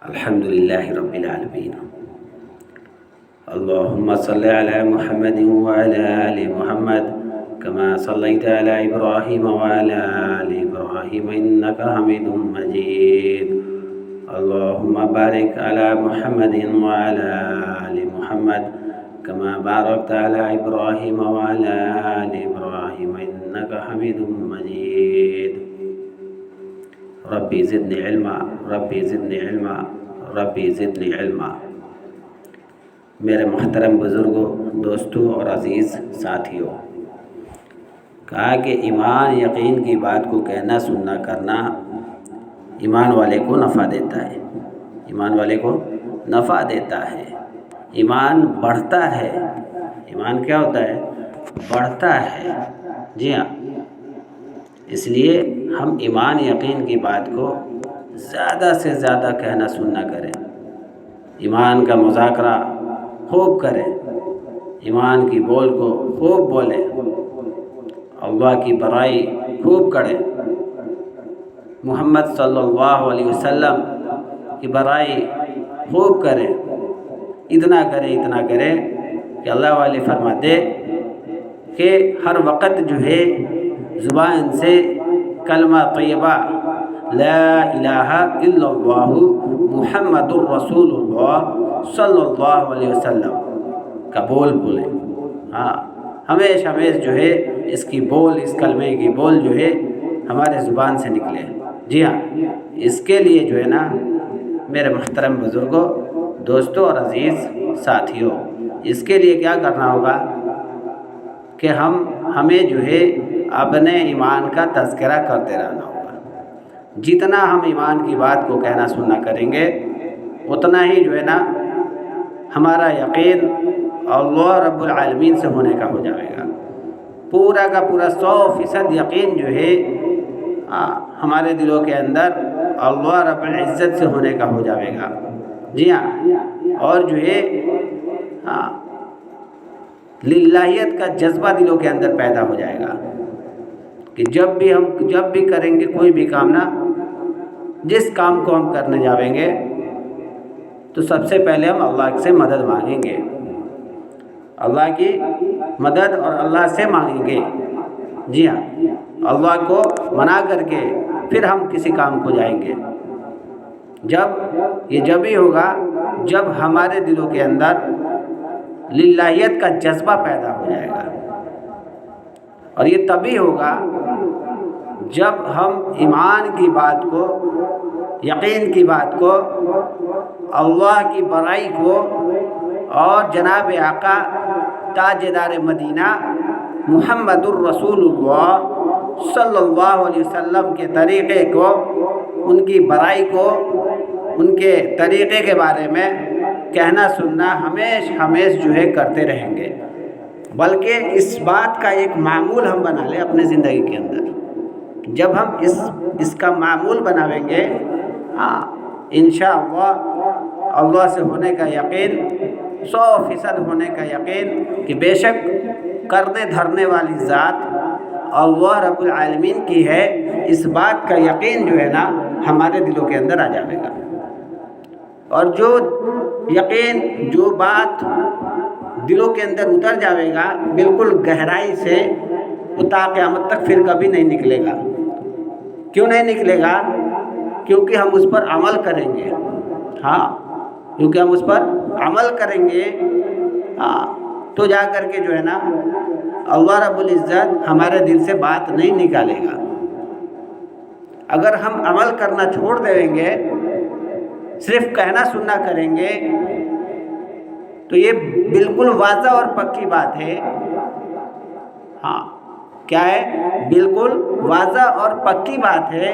الحمد لله رب العالمين. اللهم صل على محمد وعلى آل محمد كما صليت على إبراهيم وعلى آل إبراهيم إنك حميد مجيد. اللهم بارك على محمد وعلى آل محمد كما باركت على إبراهيم وعلى آل إبراهيم إنك حميد مجيد. ربی زدنی علما، ربی زدنی علما، ربی زدنی علما. میرے محترم بزرگوں، دوستوں اور عزیز ساتھیوں، کہا کہ ایمان یقین کی بات کو کہنا سننا کرنا ایمان والے کو نفع دیتا ہے، ایمان والے کو نفع دیتا ہے. ایمان بڑھتا ہے. ایمان کیا ہوتا ہے؟ بڑھتا ہے. جی ہاں، اس لیے ہم ایمان یقین کی بات کو زیادہ سے زیادہ کہنا سننا کریں. ایمان کا مذاکرہ خوب کریں، ایمان کی بول کو خوب بولیں، اللہ کی بڑائی خوب کریں، محمد صلی اللہ علیہ وسلم کی بڑائی خوب کریں. اتنا کریں کہ اللہ والے فرماتے کہ ہر وقت جو ہے زبان سے کلمہ طیبہ لا الہ الا اللہ محمد الرسول اللہ صلی اللہ علیہ وسلم کا بول بولیں. ہاں، ہمیشہ جو ہے اس کلمے کی بول جو ہے ہمارے زبان سے نکلے. جی ہاں، اس کے لیے جو ہے نا میرے محترم بزرگوں، دوستوں اور عزیز ساتھیوں، اس کے لیے کیا کرنا ہوگا کہ ہمیں جو ہے اپنے ایمان کا تذکرہ کرتے رہنا ہوگا. جتنا ہم ایمان کی بات کو کہنا سننا کریں گے اتنا ہی جو ہے نا ہمارا یقین اللہ رب العالمین سے ہونے کا ہو جائے گا. پورا کا پورا 100% یقین جو ہے ہمارے دلوں کے اندر اللہ رب العزت سے ہونے کا ہو جائے گا. جی ہاں، اور جو ہے للہیت کا جذبہ دلوں کے اندر پیدا ہو جائے گا کہ جب بھی کریں گے کوئی بھی کام نا، جس کام کو ہم کرنے جاویں گے تو سب سے پہلے ہم اللہ سے مدد مانگیں گے، اللہ کی مدد اور اللہ سے مانگیں گے. جی ہاں، اللہ کو منا کر کے پھر ہم کسی کام کو جائیں گے. جب ہی ہوگا جب ہمارے دلوں کے اندر للہیت کا جذبہ پیدا ہو جائے گا. اور یہ تبھی ہوگا جب ہم ایمان کی بات کو، یقین کی بات کو، اللہ کی بڑائی کو اور جناب آقا تاجدار مدینہ محمد الرسول اللہ صلی اللہ علیہ وسلم کے طریقے کو، ان کی بڑائی کو، ان کے طریقے کے بارے میں کہنا سننا ہمیش جو ہے کرتے رہیں گے. بلکہ اس بات کا ایک معمول ہم بنا لیں اپنے زندگی کے اندر. جب ہم اس کا معمول بناویں گے، انشاءاللہ اللہ سے ہونے کا یقین، 100% ہونے کا یقین کہ بے شک کرنے دھرنے والی ذات اللہ رب العالمین کی ہے، اس بات کا یقین جو ہے نا ہمارے دلوں کے اندر آ جائے گا. اور جو یقین، جو بات دلوں کے اندر اتر جاوے گا بالکل گہرائی سے، وہ تا قیامت تک پھر کبھی نہیں نکلے گا. کیوں نہیں نکلے گا؟ کیونکہ ہم اس پر عمل کریں گے. کیونکہ ہم اس پر عمل کریں گے تو جا کر کے جو ہے نا اللہ رب العزت ہمارے دل سے بات نہیں نکالے گا. اگر ہم عمل کرنا چھوڑ دیں گے، صرف کہنا سننا کریں گے، تو یہ بالکل واضح اور پکی بات ہے. کیا ہے؟ بالکل واضح اور پکی بات ہے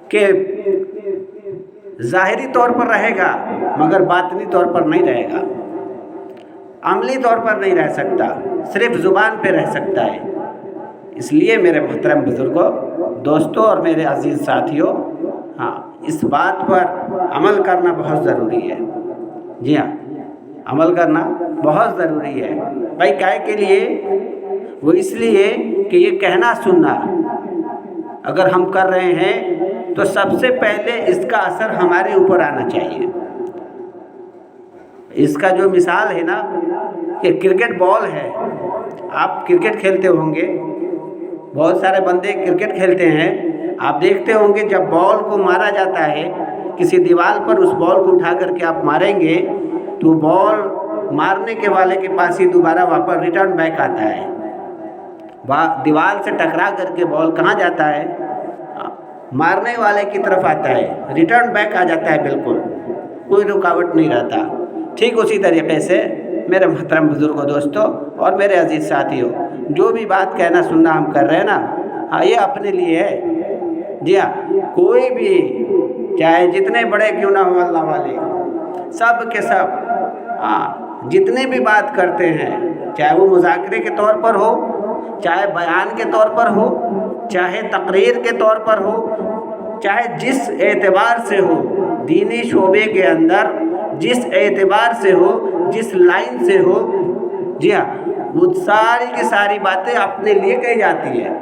کہ ظاہری طور پر رہے گا مگر باطنی طور پر نہیں رہے گا، عملی طور پر نہیں رہ سکتا، صرف زبان پہ رہ سکتا ہے. اس لیے میرے محترم بزرگوں، دوستوں اور میرے عزیز ساتھیوں، اس بات پر عمل کرنا بہت ضروری ہے. جی ہاں، عمل کرنا بہت ضروری ہے. بھائی کائے کے لیے؟ وہ اس لیے کہ یہ کہنا سننا اگر ہم کر رہے ہیں تو سب سے پہلے اس کا اثر ہمارے اوپر آنا چاہیے۔ اس کا جو مثال ہے نا کہ کرکٹ بال ہے، آپ کرکٹ کھیلتے ہوں گے، بہت سارے بندے کرکٹ کھیلتے ہیں، آپ دیکھتے ہوں گے جب بال کو مارا جاتا ہے کسی دیوار پر، اس بال کو اٹھا کر کے آپ ماریں گے تو بال مارنے کے والے کے پاس ہی دوبارہ واپس ریٹرن بیک آتا ہے، دیوار سے ٹکرا کر کے بال کہاں جاتا ہے؟ مارنے والے کی طرف آتا ہے، ریٹرن بیک آ جاتا ہے، بالکل کوئی رکاوٹ نہیں رہتا۔ ٹھیک اسی طریقے سے میرے محترم بزرگوں، دوستوں اور میرے عزیز ساتھیوں، جو بھی بات کہنا سننا ہم کر رہے ہیں نا، یہ اپنے لیے ہے۔ جی ہاں، کوئی بھی چاہے جتنے بڑے کیوں نہ ہو اللہ والے، سب کے سب جتنے بھی بات کرتے ہیں، چاہے وہ مذاکرے کے طور پر ہو، چاہے بیان کے طور پر ہو، چاہے تقریر کے طور پر ہو، چاہے جس اعتبار سے ہو، دینی شعبے کے اندر جس اعتبار سے ہو، جس لائن سے ہو، جی ہاں، وہ ساری کی ساری باتیں اپنے لیے کہی جاتی ہے۔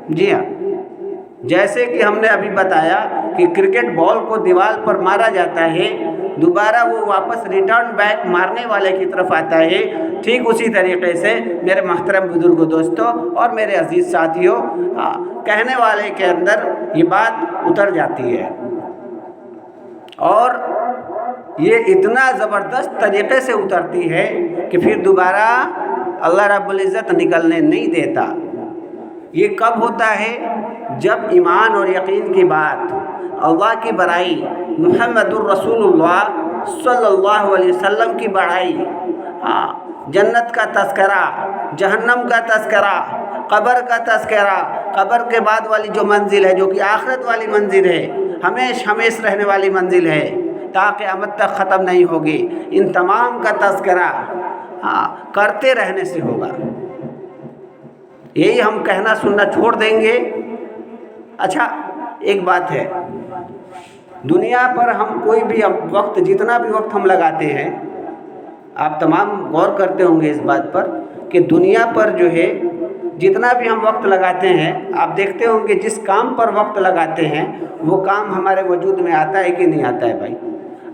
جی ہاں، جیسے کہ ہم نے ابھی بتایا کہ کرکٹ بال کو دیوار پر مارا جاتا ہے، دوبارہ وہ واپس ریٹرن بیک مارنے والے کی طرف آتا ہے، ٹھیک اسی طریقے سے میرے محترم بزرگوں، دوستوں اور میرے عزیز ساتھیوں، کہنے والے کے اندر یہ بات اتر جاتی ہے، اور یہ اتنا زبردست طریقے سے اترتی ہے کہ پھر دوبارہ اللہ رب العزت نکلنے نہیں دیتا۔ یہ کب ہوتا ہے؟ جب ایمان اور یقین کی بات، اللہ کی بڑائی، محمد الرسول اللہ صلی اللہ علیہ وسلم کی بڑائی، جنت کا تذکرہ، جہنم کا تذکرہ، قبر کا تذکرہ، قبر کے بعد والی جو منزل ہے جو کہ آخرت والی منزل ہے، ہمیش ہمیش رہنے والی منزل ہے، تا قیامت تک ختم نہیں ہوگی، ان تمام کا تذکرہ کرتے رہنے سے ہوگا۔ یہی ہم کہنا سننا چھوڑ دیں گے۔ اچھا، ایک بات ہے، دنیا پر ہم کوئی بھی وقت، جتنا بھی وقت ہم لگاتے ہیں، آپ تمام غور کرتے ہوں گے اس بات پر کہ دنیا پر جو ہے جتنا بھی ہم وقت لگاتے ہیں، آپ دیکھتے ہوں گے جس کام پر وقت لگاتے ہیں وہ کام ہمارے وجود میں آتا ہے کہ نہیں آتا ہے بھائی؟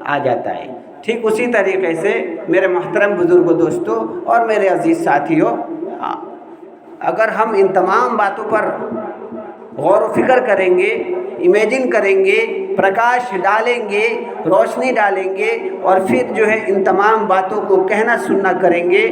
آ جاتا ہے۔ ٹھیک اسی طریقے سے میرے محترم بزرگوں، دوستوں اور میرے عزیز ساتھیوں، اگر ہم ان تمام باتوں پر غور و فکر کریں گے، امیجن کریں گے، پرکاش ڈالیں گے، روشنی ڈالیں گے، اور پھر جو ہے ان تمام باتوں کو کہنا سننا کریں گے،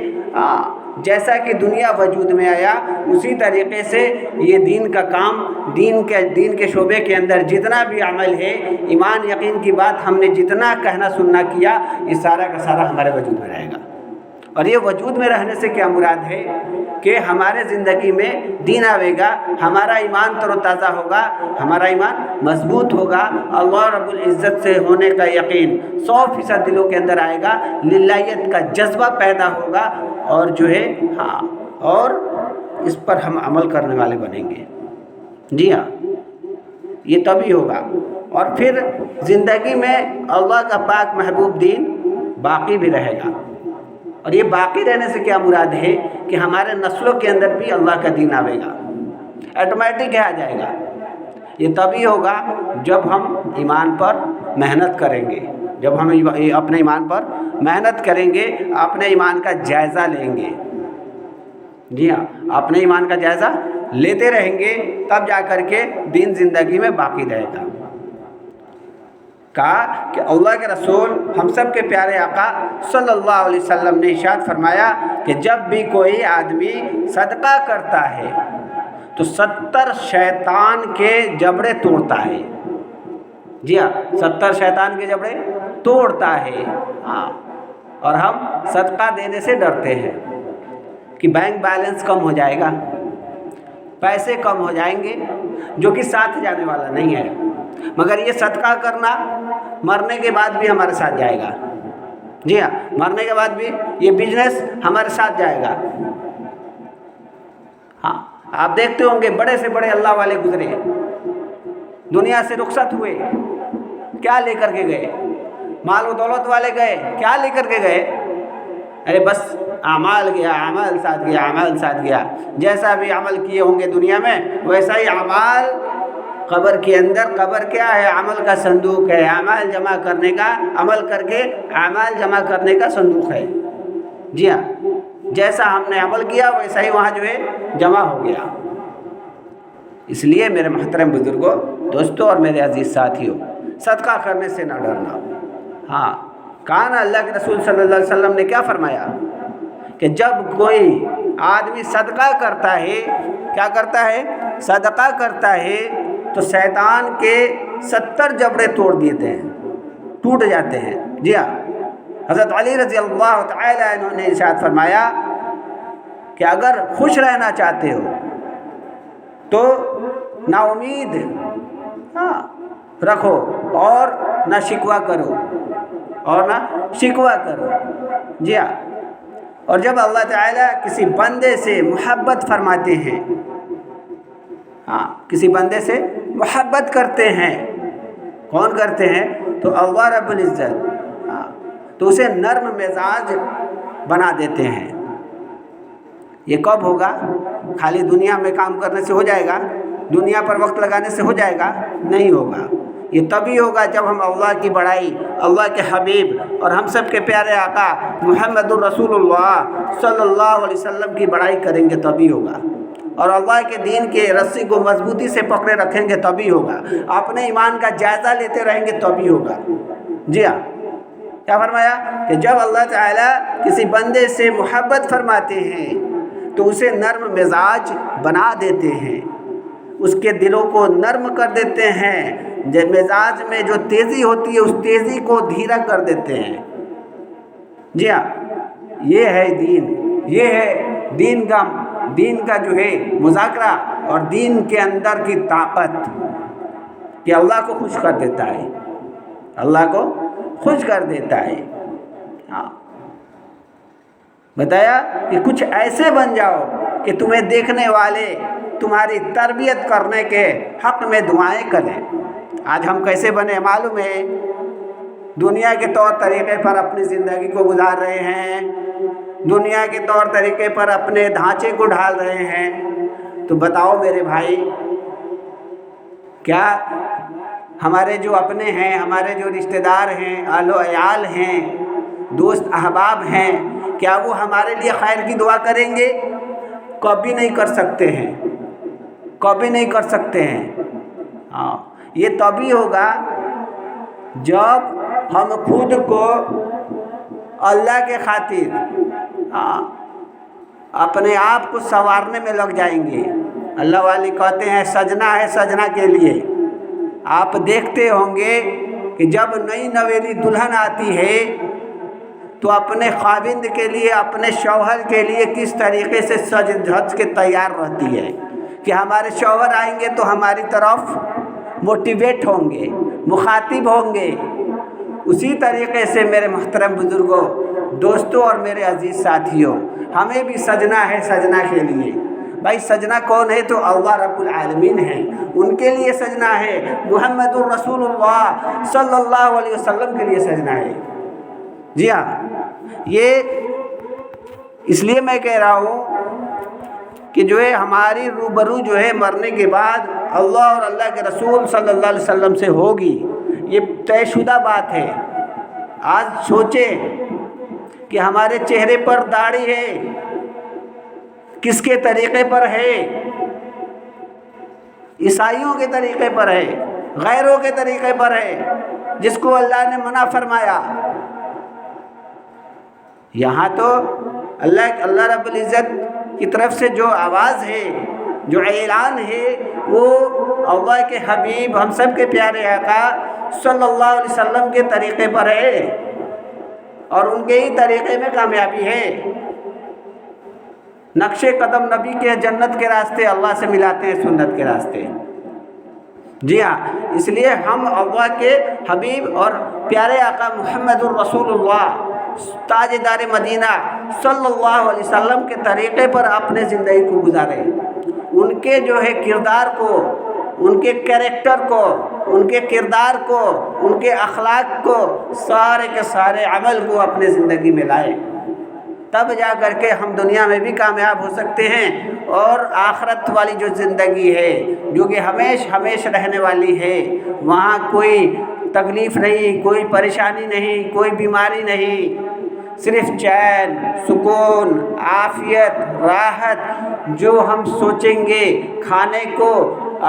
جیسا کہ دنیا وجود میں آیا اسی طریقے سے یہ دین کا کام، دین کے شعبے کے اندر جتنا بھی عمل ہے، ایمان یقین کی بات ہم نے جتنا کہنا سننا کیا، یہ سارا کا سارا ہمارے وجود میں رہے گا۔ اور یہ وجود میں رہنے سے کیا مراد ہے کہ ہمارے زندگی میں دین آئے گا، ہمارا ایمان تر و تازہ ہوگا، ہمارا ایمان مضبوط ہوگا، اللہ رب العزت سے ہونے کا یقین 100% دلوں کے اندر آئے گا، للہیت کا جذبہ پیدا ہوگا، اور جو ہے اور اس پر ہم عمل کرنے والے بنیں گے۔ جی ہاں، یہ تبھی ہوگا، اور پھر زندگی میں اللہ کا پاک محبوب دین باقی بھی رہے گا۔ اور یہ باقی رہنے سے کیا مراد ہے کہ ہمارے نسلوں کے اندر بھی اللہ کا دین آئے گا، آٹومیٹک آ جائے گا۔ یہ تبھی ہوگا جب ہم ایمان پر محنت کریں گے، جب ہم اپنے ایمان پر محنت کریں گے، اپنے ایمان کا جائزہ لیں گے۔ جی ہاں، اپنے ایمان کا جائزہ لیتے رہیں گے، تب جا کر کے دین زندگی میں باقی رہے گا۔ کہا کہ اللہ کے رسول ہم سب کے پیارے آقا صلی اللہ علیہ وسلم نے ارشاد فرمایا کہ جب بھی کوئی آدمی صدقہ کرتا ہے تو 70 شیطان کے جبڑے توڑتا ہے۔ جی ہاں، 70 شیطان کے جبڑے توڑتا ہے۔ اور ہم صدقہ دینے سے ڈرتے ہیں کہ بینک بیلنس کم ہو جائے گا، پیسے کم ہو جائیں گے، جو کہ ساتھ جانے والا نہیں ہے، مگر یہ صدقہ کرنا مرنے کے بعد بھی ہمارے ساتھ جائے گا۔ جی ہاں، مرنے کے بعد بھی یہ بزنس ہمارے ساتھ جائے گا۔ ہاں، آپ دیکھتے ہوں گے بڑے سے بڑے اللہ والے گزرے، دنیا سے رخصت ہوئے، کیا لے کر کے گئے؟ مال و دولت والے گئے، کیا لے کر کے گئے؟ ارے بس اعمال گیا، عمل ساتھ گیا، عمل ساتھ گیا، جیسا بھی عمل کیے ہوں گے دنیا میں ویسا ہی اعمال قبر کے اندر قبر کیا ہے؟ عمل کا صندوق ہے، اعمال جمع کرنے کا، عمل کر کے اعمال جمع کرنے کا صندوق ہے۔ جی ہاں، جیسا ہم نے عمل کیا ویسا ہی وہاں جو ہے جمع ہو گیا۔ اس لیے میرے محترم بزرگوں، دوستوں اور میرے عزیز ساتھیوں، صدقہ کرنے سے نہ ڈرنا۔ ہاں، کہا نا اللہ کے رسول صلی اللہ علیہ وسلم نے کیا فرمایا کہ جب کوئی آدمی صدقہ کرتا ہے، کیا کرتا ہے؟ صدقہ کرتا ہے تو شیطان کے 70 جبڑے توڑ دیتے ہیں، ٹوٹ جاتے ہیں۔ جی ہاں، حضرت علی رضی اللہ تعالی عنہ نے ارشاد فرمایا کہ اگر خوش رہنا چاہتے ہو تو نا امید رکھو اور نہ شکوہ کرو، اور نہ شکوہ کرو۔ جی ہاں، اور جب اللہ تعالیٰ کسی بندے سے محبت فرماتے ہیں، کسی بندے سے محبت کرتے ہیں، کون کرتے ہیں؟ تو اللہ رب العزت تو اسے نرم مزاج بنا دیتے ہیں۔ یہ کب ہوگا؟ خالی دنیا میں کام کرنے سے ہو جائے گا؟ دنیا پر وقت لگانے سے ہو جائے گا؟ نہیں ہوگا۔ یہ تبھی ہوگا جب ہم اللہ کی بڑائی، اللہ کے حبیب اور ہم سب کے پیارے آقا محمد الرسول اللہ صلی اللہ علیہ وسلم کی بڑائی کریں گے، تبھی ہوگا۔ اور اللہ کے دین کے رسی کو مضبوطی سے پکڑے رکھیں گے، تبھی ہوگا۔ اپنے ایمان کا جائزہ لیتے رہیں گے، تبھی ہوگا۔ جی ہاں، کیا فرمایا کہ جب اللہ تعالیٰ کسی بندے سے محبت فرماتے ہیں تو اسے نرم مزاج بنا دیتے ہیں، اس کے دلوں کو نرم کر دیتے ہیں، مزاج میں جو تیزی ہوتی ہے اس تیزی کو دھیرا کر دیتے ہیں۔ جی ہاں، یہ ہے دین، یہ ہے دین کا جو ہے مذاکرہ اور دین کے اندر کی طاقت کہ اللہ کو خوش کر دیتا ہے، اللہ کو خوش کر دیتا ہے۔ ہاں، بتایا کہ کچھ ایسے بن جاؤ کہ تمہیں دیکھنے والے تمہاری تربیت کرنے کے حق میں دعائیں کریں۔ آج ہم کیسے بنے معلوم ہے؟ دنیا کے طور طریقے پر اپنی زندگی کو گزار رہے ہیں، دنیا کے طور طریقے پر اپنے ڈھانچے کو ڈھال رہے ہیں۔ تو بتاؤ میرے بھائی، کیا ہمارے جو اپنے ہیں، ہمارے جو رشتہ دار ہیں، اہل و عیال ہیں، دوست احباب ہیں، کیا وہ ہمارے لیے خیر کی دعا کریں گے؟ کبھی نہیں کر سکتے ہیں، کبھی نہیں کر سکتے ہیں۔ ہاں، یہ تبھی ہوگا جب ہم خود کو اللہ کے خاطر اپنے آپ کو سنوارنے میں لگ جائیں گے۔ اللہ والے کہتے ہیں سجنا ہے سجنا کے لیے۔ آپ دیکھتے ہوں گے کہ جب نئی نویلی دلہن آتی ہے تو اپنے خاوند کے لیے، اپنے شوہر کے لیے کس طریقے سے سج دھج کے تیار رہتی ہے کہ ہمارے شوہر آئیں گے تو ہماری طرف موٹیویٹ ہوں گے، مخاطب ہوں گے۔ اسی طریقے سے میرے محترم بزرگوں، دوستوں اور میرے عزیز ساتھیوں، ہمیں بھی سجنا ہے سجنا کے لیے۔ بھائی سجنا کون ہے؟ تو اللہ رب العالمین ہے، ان کے لیے سجنا ہے، محمد الرسول اللہ صلی اللہ علیہ وسلم کے لیے سجنا ہے۔ جی ہاں، یہ اس لیے میں کہہ رہا ہوں کہ جو ہے ہماری روبرو جو ہے مرنے کے بعد اللہ اور اللہ کے رسول صلی اللہ علیہ وسلم سے ہوگی، یہ طے شدہ بات ہے۔ آج سوچیں کہ ہمارے چہرے پر داڑھی ہے، کس کے طریقے پر ہے؟ عیسائیوں کے طریقے پر ہے، غیروں کے طریقے پر ہے، جس کو اللہ نے منع فرمایا۔ یہاں تو اللہ رب العزت کی طرف سے جو آواز ہے، جو اعلان ہے، وہ اللہ کے حبیب ہم سب کے پیارے آقا صلی اللہ علیہ وسلم کے طریقے پر ہے، اور ان کے ہی طریقے میں کامیابی ہے۔ نقش قدم نبی کے جنت کے راستے اللہ سے ملاتے ہیں سنت کے راستے۔ جی ہاں، اس لیے ہم اللہ کے حبیب اور پیارے آقا محمد الرسول اللہ تاجدار مدینہ صلی اللہ علیہ وسلم کے طریقے پر اپنے زندگی کو گزاریں، ان کے جو ہے کردار کو، ان کے کریکٹر کو، ان کے کردار کو، ان کے اخلاق کو، سارے کے سارے عمل کو اپنے زندگی میں لائیں۔ تب جا کر کے ہم دنیا میں بھی کامیاب ہو سکتے ہیں، اور آخرت والی جو زندگی ہے جو کہ ہمیشہ رہنے والی ہے، وہاں کوئی تکلیف نہیں، کوئی پریشانی نہیں، کوئی بیماری نہیں، صرف چین، سکون، عافیت، راحت، جو ہم سوچیں گے کھانے کو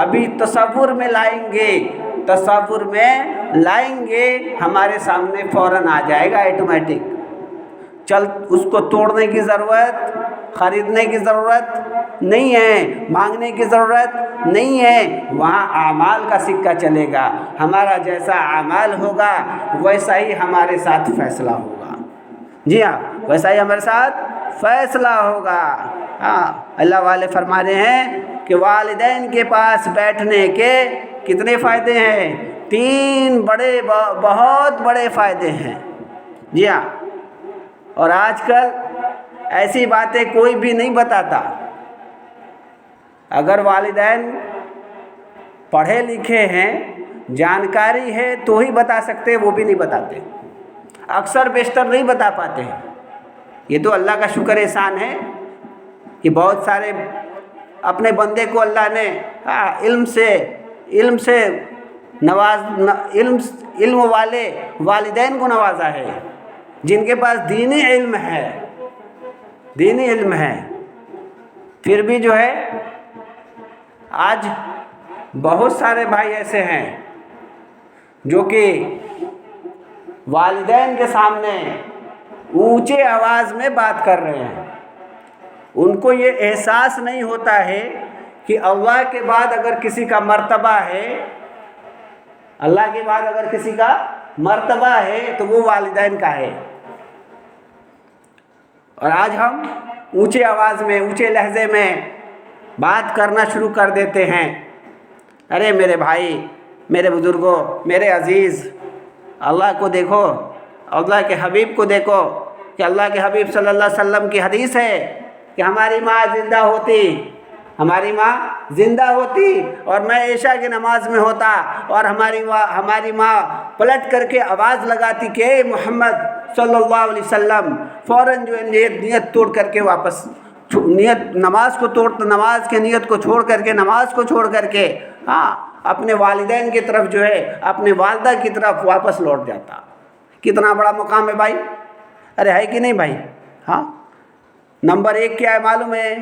ابھی تصور میں لائیں گے ہمارے سامنے فوراً آ جائے گا آٹومیٹک، اس کو توڑنے کی ضرورت، خریدنے کی ضرورت نہیں ہے، مانگنے کی ضرورت نہیں ہے، وہاں اعمال کا سکہ چلے گا، ہمارا جیسا اعمال ہوگا ویسا ہی ہمارے ساتھ فیصلہ ہوگا، جی ہاں ویسا ہی ہمارے ساتھ فیصلہ ہوگا۔ ہاں اللہ والے فرما رہے ہیں کہ والدین کے پاس بیٹھنے کے کتنے فائدے ہیں؟ 3 بہت بڑے فائدے ہیں، جی ہاں، اور آج کل ایسی باتیں کوئی بھی نہیں بتاتا، اگر والدین پڑھے لکھے ہیں، جانکاری ہے تو ہی بتا سکتے، وہ بھی نہیں بتاتے، اکثر بیشتر نہیں بتا پاتے ہیں۔ یہ تو اللہ کا شکر احسان ہے کہ بہت سارے اپنے بندے کو اللہ نے علم سے علم والے والدین کو نوازا ہے، جن کے پاس دینی علم ہے، پھر بھی جو ہے آج بہت سارے بھائی ایسے ہیں جو کہ والدین کے سامنے اونچے آواز میں بات کر رہے ہیں، ان کو یہ احساس نہیں ہوتا ہے کہ اللہ کے بعد اگر کسی کا مرتبہ ہے، اللہ کے بعد اگر کسی کا مرتبہ ہے تو وہ والدین کا ہے، اور آج ہم اونچے آواز میں، اونچے لہجے میں بات کرنا شروع کر دیتے ہیں۔ ارے میرے بھائی، میرے بزرگوں، میرے عزیز، اللہ کو دیکھو، اللہ کے حبیب کو دیکھو، کہ اللہ کے حبیب صلی اللہ علیہ وسلم کی حدیث ہے کہ ہماری ماں زندہ ہوتی اور میں عشاء کی نماز میں ہوتا، اور ہماری ماں پلٹ کر کے آواز لگاتی کہ اے محمد صلی اللہ علیہ وسلم، فوراً جو ہے نیت توڑ کر کے واپس، نماز کے نیت کو چھوڑ کر کے، نماز کو چھوڑ کر کے اپنے والدین کی طرف جو ہے، اپنے والدہ کی طرف واپس لوٹ جاتا۔ کتنا بڑا مقام ہے بھائی، ارے ہے کہ نہیں بھائی؟ ہاں، نمبر 1 کیا ہے معلوم ہے؟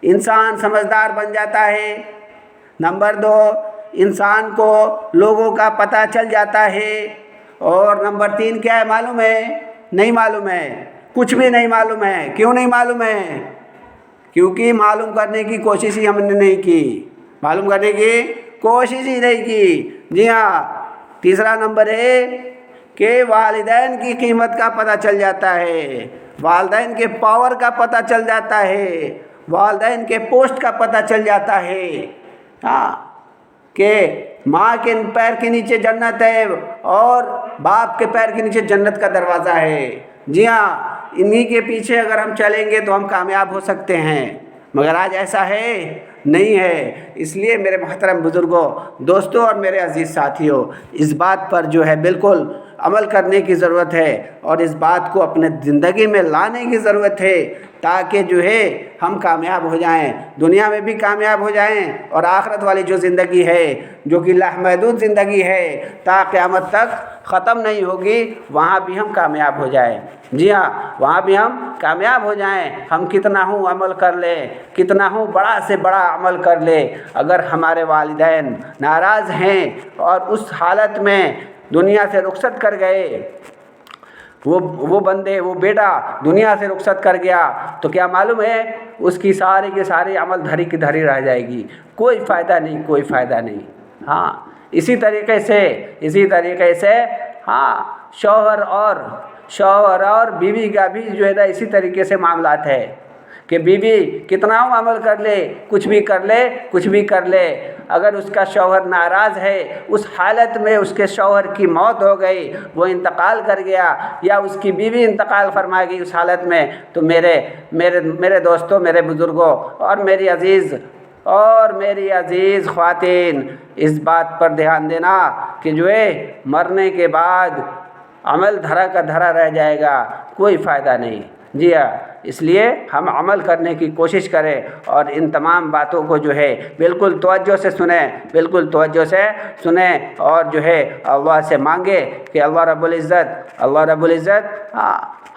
انسان سمجھدار بن جاتا ہے۔ نمبر 2، انسان کو لوگوں کا پتہ چل جاتا ہے۔ اور نمبر 3 کیا ہے معلوم ہے؟ نہیں معلوم ہے، کچھ بھی نہیں معلوم ہے۔ کیوں نہیں معلوم ہے؟ کیونکہ معلوم کرنے کی کوشش ہی ہم نے نہیں کی، معلوم کرنے کی کوشش ہی نہیں کی۔ جی ہاں، تیسرا نمبر ہے کہ والدین کی قیمت کا پتہ چل جاتا ہے، والدین کے پاور کا پتہ چل جاتا ہے، والدین کے پوسٹ کا پتہ چل جاتا ہے، کہ ماں کے پیر کے نیچے جنت ہے اور باپ کے پیر کے نیچے جنت کا دروازہ ہے۔ جی ہاں، انہی کے پیچھے اگر ہم چلیں گے تو ہم کامیاب ہو سکتے ہیں، مگر آج ایسا ہے نہیں ہے۔ اس لیے میرے محترم بزرگوں، دوستوں اور میرے عزیز ساتھیوں، اس بات پر جو ہے بالکل عمل کرنے کی ضرورت ہے، اور اس بات کو اپنے زندگی میں لانے کی ضرورت ہے، تاکہ جو ہے ہم کامیاب ہو جائیں، دنیا میں بھی کامیاب ہو جائیں، اور آخرت والی جو زندگی ہے جو کہ لامحدود زندگی ہے، تا قیامت تک ختم نہیں ہوگی، وہاں بھی ہم کامیاب ہو جائیں۔ جی ہاں، وہاں بھی ہم کامیاب ہو جائیں۔ ہم کتنا عمل کر لیں، کتنا بڑا سے بڑا عمل کر لیں، اگر ہمارے والدین ناراض ہیں اور اس حالت میں دنیا سے رخصت کر گئے، وہ بیٹا دنیا سے رخصت کر گیا، تو کیا معلوم ہے اس کی ساری کی ساری عمل دھری کی دھری رہ جائے گی، کوئی فائدہ نہیں۔ ہاں، اسی طریقے سے شوہر اور بیوی کا بھی جو ہے نا اسی طریقے سے معاملات ہے کہ بیوی کتنا عمل کر لے، کچھ بھی کر لے، اگر اس کا شوہر ناراض ہے، اس حالت میں اس کے شوہر کی موت ہو گئی، وہ انتقال کر گیا، یا اس کی بیوی انتقال فرما گئی اس حالت میں، تو میرے دوستوں، میرے بزرگوں اور میری عزیز خواتین، اس بات پر دھیان دینا کہ جو ہے مرنے کے بعد عمل دھرا کا دھرا رہ جائے گا، کوئی فائدہ نہیں۔ جی ہاں، اس لیے ہم عمل کرنے کی کوشش کریں اور ان تمام باتوں کو جو ہے بالکل توجہ سے سنیں، بالکل توجہ سے سنیں، اور جو ہے اللہ سے مانگے کہ اللہ رب العزت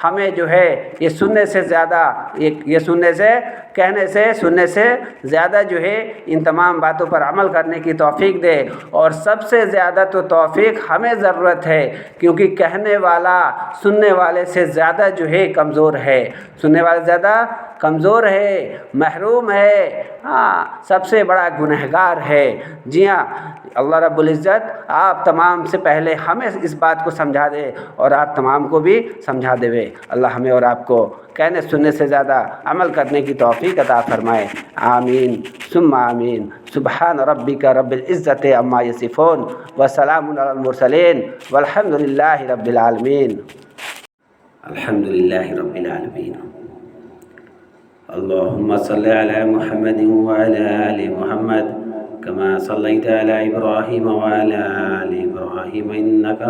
ہمیں جو ہے یہ سننے سے زیادہ یہ سننے سے کہنے سے سننے سے زیادہ جو ہے ان تمام باتوں پر عمل کرنے کی توفیق دے۔ اور سب سے زیادہ تو توفیق ہمیں ضرورت ہے، کیونکہ کہنے والا سننے والے سے زیادہ جو ہے کمزور ہے، سننے والے زیادہ کمزور ہے، محروم ہے، سب سے بڑا گنہگار ہے۔ جی ہاں، اللہ رب العزت آپ تمام سے پہلے ہمیں اس بات کو سمجھا دے اور آپ تمام کو بھی سمجھا دے۔ اللہ ہمیں اور آپ کو کہنے سننے سے زیادہ عمل کرنے کی توفیق عطا فرمائے، آمین ثم آمین۔ سبحان ربک رب العزت عما یصفون وسلام علی المرسلین والحمد للہ رب العالمین۔ الحمد للہ رب العالمین۔ اللہم صلی علی محمد وعلی آل محمد كما صليت على إبراهيم وعلى آل إبراهيم إنك